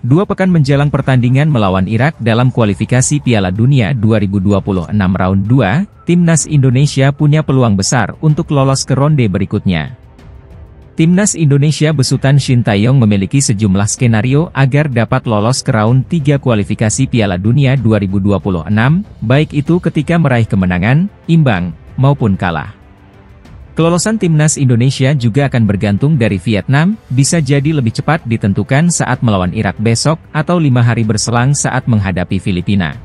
Dua pekan menjelang pertandingan melawan Irak dalam kualifikasi Piala Dunia 2026 Round 2, Timnas Indonesia punya peluang besar untuk lolos ke ronde berikutnya. Timnas Indonesia besutan Shin Tae-yong memiliki sejumlah skenario agar dapat lolos ke Round 3 kualifikasi Piala Dunia 2026, baik itu ketika meraih kemenangan, imbang, maupun kalah. Kelolosan Timnas Indonesia juga akan bergantung dari Vietnam, bisa jadi lebih cepat ditentukan saat melawan Irak besok, atau 5 hari berselang saat menghadapi Filipina.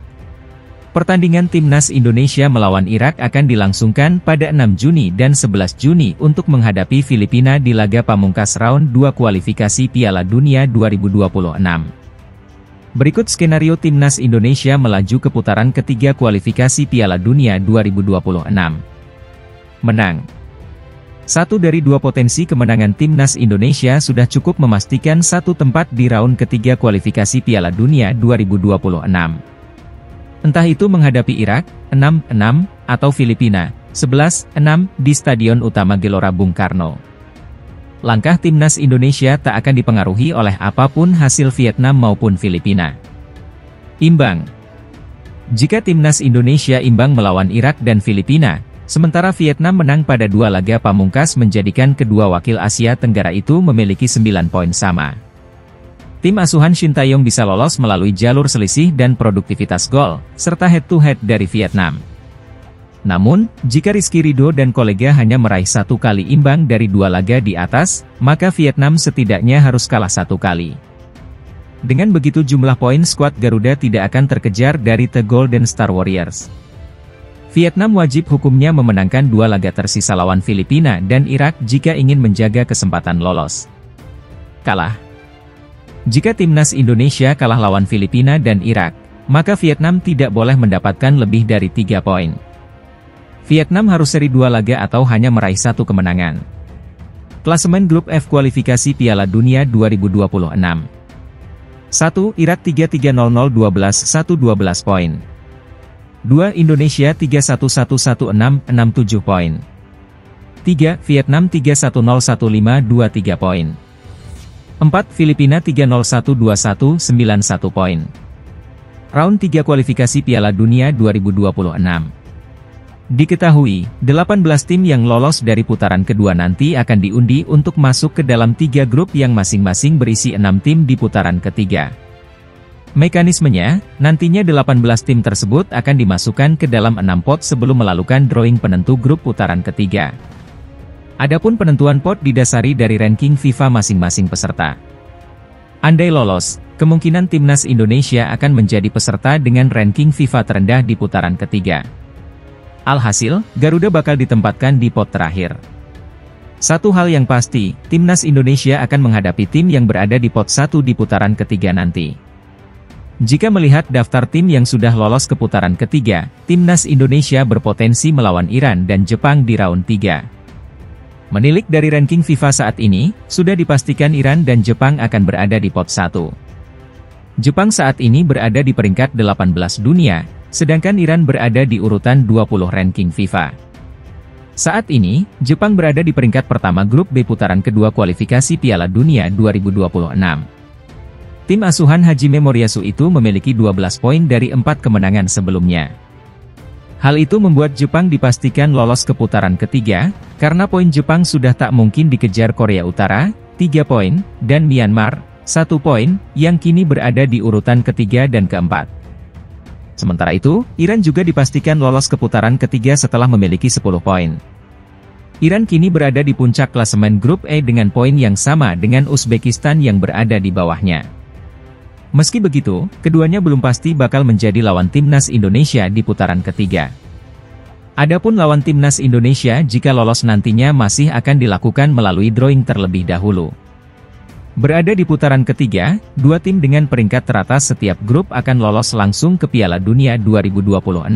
Pertandingan Timnas Indonesia melawan Irak akan dilangsungkan pada 6 Juni dan 11 Juni untuk menghadapi Filipina di laga pamungkas Round 2 kualifikasi Piala Dunia 2026. Berikut skenario Timnas Indonesia melaju ke putaran ketiga kualifikasi Piala Dunia 2026. Menang. Satu dari dua potensi kemenangan Timnas Indonesia sudah cukup memastikan satu tempat di round ketiga kualifikasi Piala Dunia 2026. Entah itu menghadapi Irak, 6-6, atau Filipina, 11-6, di Stadion Utama Gelora Bung Karno. Langkah Timnas Indonesia tak akan dipengaruhi oleh apapun hasil Vietnam maupun Filipina. Imbang. Jika Timnas Indonesia imbang melawan Irak dan Filipina, sementara Vietnam menang pada dua laga pamungkas menjadikan kedua wakil Asia Tenggara itu memiliki 9 poin sama. Tim asuhan Shin Tae-yong bisa lolos melalui jalur selisih dan produktivitas gol, serta head-to-head dari Vietnam. Namun, jika Rizky Ridho dan kolega hanya meraih satu kali imbang dari dua laga di atas, maka Vietnam setidaknya harus kalah satu kali. Dengan begitu jumlah poin skuad Garuda tidak akan terkejar dari The Golden Star Warriors. Vietnam wajib hukumnya memenangkan dua laga tersisa lawan Filipina dan Irak jika ingin menjaga kesempatan lolos. Kalah. Jika Timnas Indonesia kalah lawan Filipina dan Irak, maka Vietnam tidak boleh mendapatkan lebih dari 3 poin. Vietnam harus seri 2 laga atau hanya meraih satu kemenangan. Klasemen Grup F kualifikasi Piala Dunia 2026. 1. Irak 3-3-0-0-12-1-12 poin. 2. Indonesia 3-1-1-1-6-6-7 poin. 3. Vietnam 3-1-0-1-5-2-3 poin. 4. Filipina 3-0-1-2-1-9-1 poin. Round 3 kualifikasi Piala Dunia 2026. Diketahui, 18 tim yang lolos dari putaran kedua nanti akan diundi untuk masuk ke dalam 3 grup yang masing-masing berisi 6 tim di putaran ketiga. Mekanismenya, nantinya 18 tim tersebut akan dimasukkan ke dalam 6 pot sebelum melakukan drawing penentu grup putaran ketiga. Adapun penentuan pot didasari dari ranking FIFA masing-masing peserta. Andai lolos, kemungkinan Timnas Indonesia akan menjadi peserta dengan ranking FIFA terendah di putaran ketiga. Alhasil, Garuda bakal ditempatkan di pot terakhir. Satu hal yang pasti, Timnas Indonesia akan menghadapi tim yang berada di pot 1 di putaran ketiga nanti. Jika melihat daftar tim yang sudah lolos ke putaran ketiga, Timnas Indonesia berpotensi melawan Iran dan Jepang di round 3. Menilik dari ranking FIFA saat ini, sudah dipastikan Iran dan Jepang akan berada di pot 1. Jepang saat ini berada di peringkat 18 dunia, sedangkan Iran berada di urutan 20 ranking FIFA. Saat ini, Jepang berada di peringkat pertama grup B putaran kedua kualifikasi Piala Dunia 2026. Tim asuhan Hajime Moriyasu itu memiliki 12 poin dari 4 kemenangan sebelumnya. Hal itu membuat Jepang dipastikan lolos ke putaran ketiga, karena poin Jepang sudah tak mungkin dikejar Korea Utara, 3 poin, dan Myanmar, 1 poin, yang kini berada di urutan ketiga dan keempat. Sementara itu, Iran juga dipastikan lolos ke putaran ketiga setelah memiliki 10 poin. Iran kini berada di puncak klasemen grup E dengan poin yang sama dengan Uzbekistan yang berada di bawahnya. Meski begitu, keduanya belum pasti bakal menjadi lawan Timnas Indonesia di putaran ketiga. Adapun lawan Timnas Indonesia jika lolos nantinya masih akan dilakukan melalui drawing terlebih dahulu. Berada di putaran ketiga, 2 tim dengan peringkat teratas setiap grup akan lolos langsung ke Piala Dunia 2026.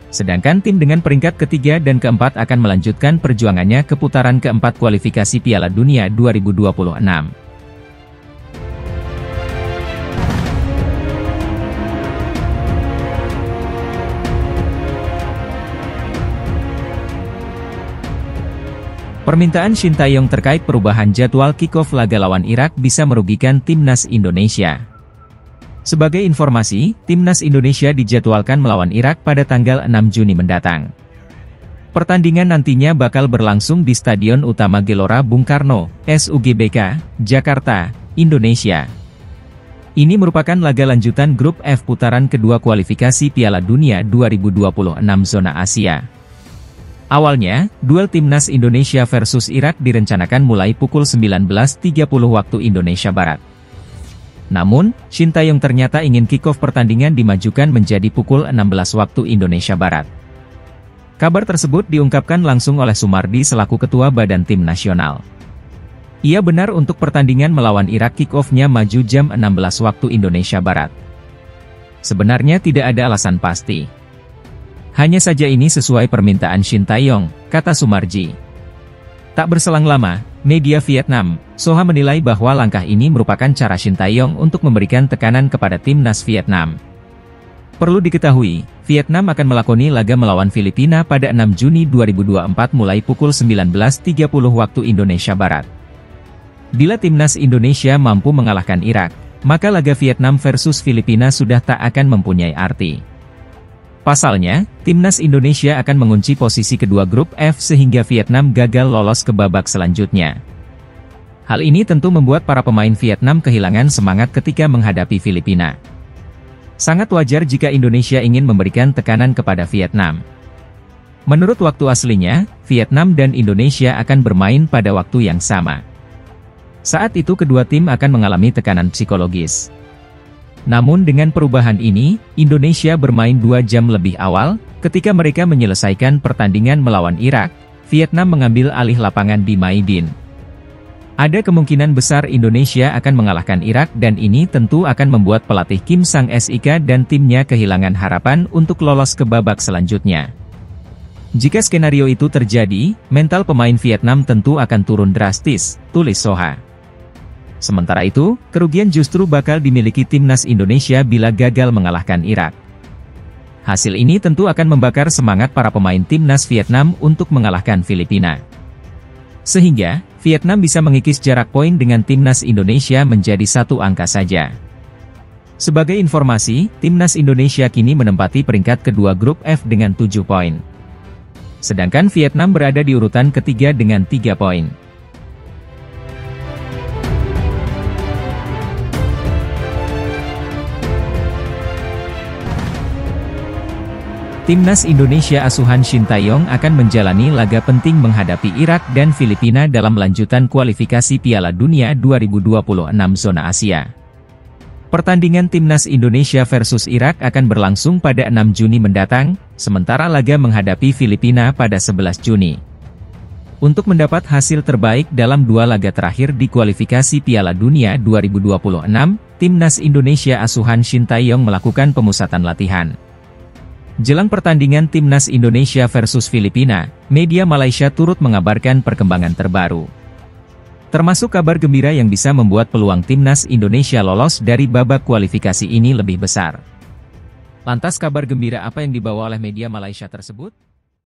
Sedangkan tim dengan peringkat ketiga dan keempat akan melanjutkan perjuangannya ke putaran keempat kualifikasi Piala Dunia 2026. Permintaan Shin Tae-yong terkait perubahan jadwal kick-off laga lawan Irak bisa merugikan timnas Indonesia. Sebagai informasi, timnas Indonesia dijadwalkan melawan Irak pada tanggal 6 Juni mendatang. Pertandingan nantinya bakal berlangsung di Stadion Utama Gelora Bung Karno, SUGBK, Jakarta, Indonesia. Ini merupakan laga lanjutan grup F putaran kedua kualifikasi Piala Dunia 2026 zona Asia. Awalnya, duel timnas Indonesia versus Irak direncanakan mulai pukul 19.30 waktu Indonesia Barat. Namun, Shin Tae-yong ternyata ingin kick-off pertandingan dimajukan menjadi pukul 16 waktu Indonesia Barat. Kabar tersebut diungkapkan langsung oleh Sumardi selaku Ketua Badan Tim Nasional. Ia benar untuk pertandingan melawan Irak kick-off-nya maju jam 16 waktu Indonesia Barat. Sebenarnya tidak ada alasan pasti. Hanya saja ini sesuai permintaan Shin Tae-yong, kata Sumarji. Tak berselang lama, media Vietnam, Soha menilai bahwa langkah ini merupakan cara Shin Tae-yong untuk memberikan tekanan kepada timnas Vietnam. Perlu diketahui, Vietnam akan melakoni laga melawan Filipina pada 6 Juni 2024 mulai pukul 19.30 waktu Indonesia Barat. Bila timnas Indonesia mampu mengalahkan Irak, maka laga Vietnam versus Filipina sudah tak akan mempunyai arti. Pasalnya, timnas Indonesia akan mengunci posisi kedua grup F sehingga Vietnam gagal lolos ke babak selanjutnya. Hal ini tentu membuat para pemain Vietnam kehilangan semangat ketika menghadapi Filipina. Sangat wajar jika Indonesia ingin memberikan tekanan kepada Vietnam. Menurut waktu aslinya, Vietnam dan Indonesia akan bermain pada waktu yang sama. Saat itu kedua tim akan mengalami tekanan psikologis. Namun dengan perubahan ini, Indonesia bermain 2 jam lebih awal, ketika mereka menyelesaikan pertandingan melawan Irak, Vietnam mengambil alih lapangan di Maidin. Ada kemungkinan besar Indonesia akan mengalahkan Irak dan ini tentu akan membuat pelatih Kim Sang-sik dan timnya kehilangan harapan untuk lolos ke babak selanjutnya. Jika skenario itu terjadi, mental pemain Vietnam tentu akan turun drastis, tulis Soha. Sementara itu, kerugian justru bakal dimiliki timnas Indonesia bila gagal mengalahkan Irak. Hasil ini tentu akan membakar semangat para pemain timnas Vietnam untuk mengalahkan Filipina. Sehingga, Vietnam bisa mengikis jarak poin dengan timnas Indonesia menjadi 1 angka saja. Sebagai informasi, timnas Indonesia kini menempati peringkat kedua grup F dengan 7 poin. Sedangkan Vietnam berada di urutan ketiga dengan 3 poin. Timnas Indonesia asuhan Shin Tae-yong akan menjalani laga penting menghadapi Irak dan Filipina dalam lanjutan kualifikasi Piala Dunia 2026 zona Asia. Pertandingan Timnas Indonesia versus Irak akan berlangsung pada 6 Juni mendatang, sementara laga menghadapi Filipina pada 11 Juni. Untuk mendapat hasil terbaik dalam 2 laga terakhir di kualifikasi Piala Dunia 2026, Timnas Indonesia asuhan Shin Tae-yong melakukan pemusatan latihan. Jelang pertandingan Timnas Indonesia versus Filipina, media Malaysia turut mengabarkan perkembangan terbaru. Termasuk kabar gembira yang bisa membuat peluang Timnas Indonesia lolos dari babak kualifikasi ini lebih besar. Lantas kabar gembira apa yang dibawa oleh media Malaysia tersebut?